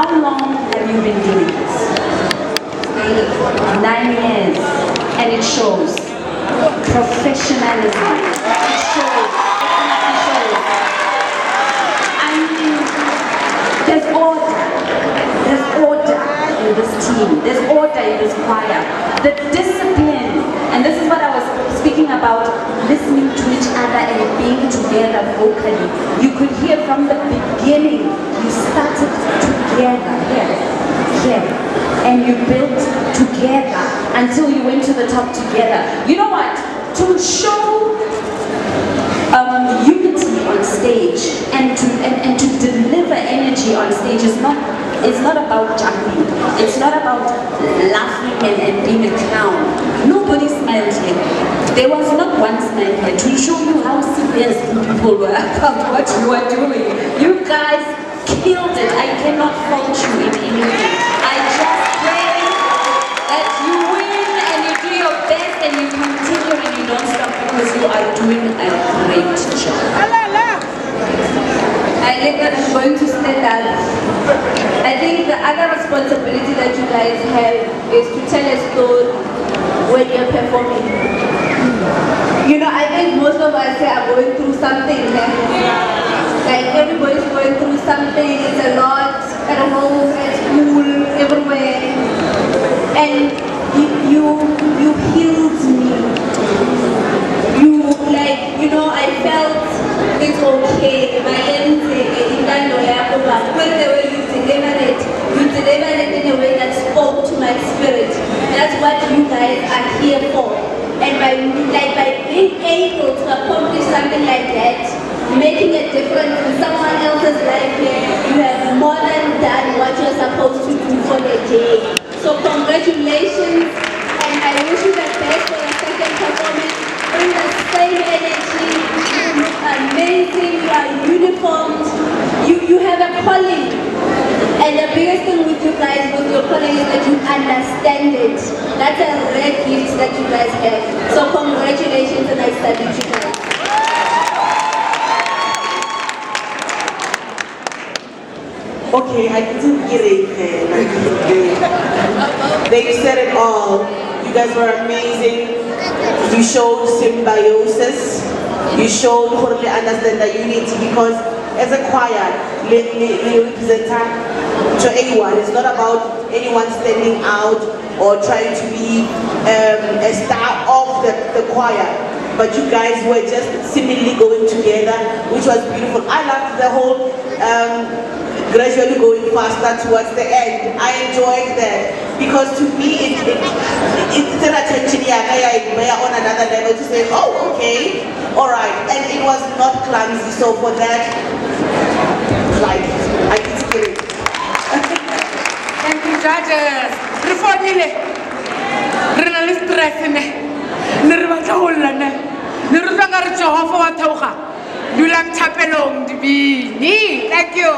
How long have you been doing this? 9 years. And it shows. Professionalism. It shows. It shows. I mean, there's order. There's order in this team. There's order in this choir. The discipline. And this is what I was speaking about, listening to each other and being together vocally. You could hear from the beginning, you started together, here, and you built together until you went to the top together. You know what? To show unity on stage and to deliver energy on stage is not about jumping. It's not about laughing and being a clown. Nobody smiled here. There was not one smile here to show you how serious people were about what you were doing. You guys killed it. I cannot fault you in anything. I just pray that you win and you do your best and you continue and you don't stop because you are doing a great job. I think that I'm going to stand up. I think the other responsibility that you guys have is to tell a story when you're performing. You know, I think most of us are going through something. Like everybody's going through something. It's a lot at home, at school, everywhere. And you healed me. You know, I felt it's okay. My end, when they were you delivered it in a way that spoke to my spirit. That's what you guys are here for. And by being able to accomplish something like that, making a difference in someone else's life here, you have more than done what you're supposed to do for the day. So congratulations, and I wish you the best for your second performance. Bring the same energy. You look amazing. You are uniformed. You have a calling. And the biggest thing with you guys, with your calling, is that you understand it. That's a rare gift that you guys have. So congratulations, and I salute you guys. Okay, I didn't get it, man. They said it all. You guys were amazing. You showed symbiosis. You showed how to understand the unity, because as a choir, we represent to anyone. It's not about anyone standing out or trying to be a star of the choir. But you guys were just seemingly going together, which was beautiful. I loved the whole gradually going faster towards the end. I enjoyed that because to me it's an attention on another level to say, oh, okay, all right, and it was not clumsy. So for that, like, I did it. Thank you, judges. Reformile, renal stress ne, nervata hollane, nervanga Jehovah wa tauga, dulang chapelong dibini. Thank you.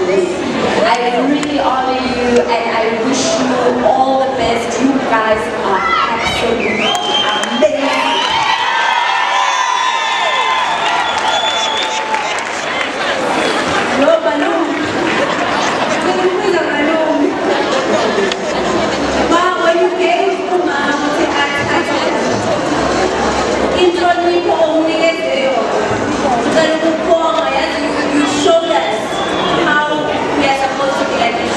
this. I really honor you and I wish you all the best. You guys are absolutely amazing. No, Baloo. Who is a Baloo? Ma, when you gave to Mom to act in front of me, you showed us how we are supposed to be like this.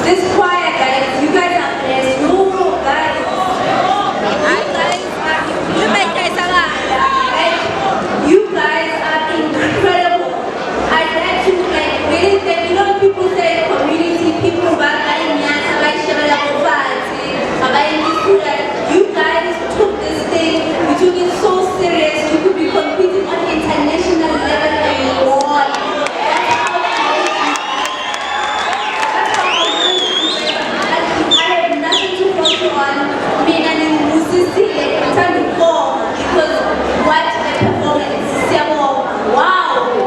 This choir, guys, you guys are blessed. No, guys. You guys are incredible. I'd like to really thank, you know, people say community, people back you guys took this thing, you took it so serious, you could be competing on international level and more. That's how I have nothing to focus on being an musician, time to go, because what a performance. Wow!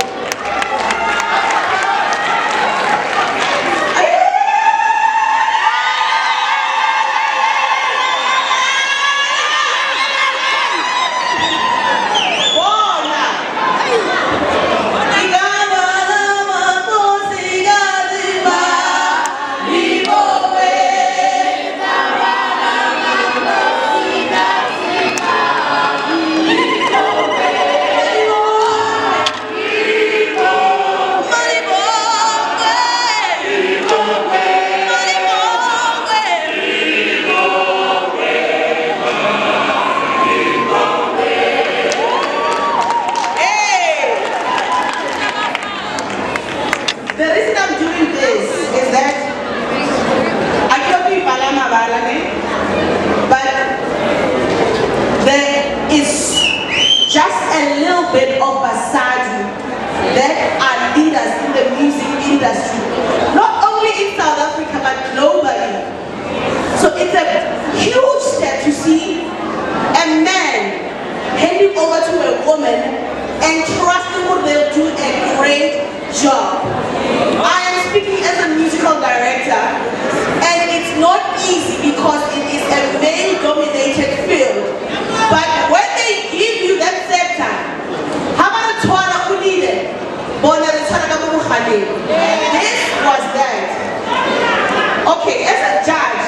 The reason I'm doing this is that I can't be Palama Balane, but there is just a little bit of Basadi that are leaders in the music industry, not only in South Africa but globally. So it's a huge step to see a man handing over to a woman and trusting her they'll do a great job. I am speaking as a musical director, and it's not easy because it is a male-dominated field. But when they give you that sector, how about a Twana who needed? This was that. Okay, as a judge,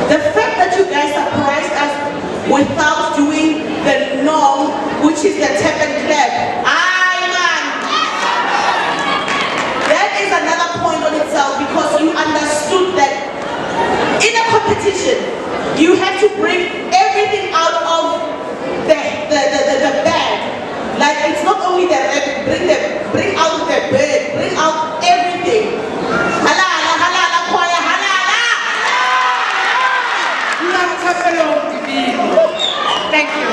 the fact that you guys surprised us without doing the norm, which is the tap and clap, that is another point on itself, because you understood that in a competition, you have to bring everything out of the bag. Like, it's not only the bring out the bird, bring out everything. Halala, halala, choir, halala. Thank you.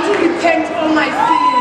to repent all my sins.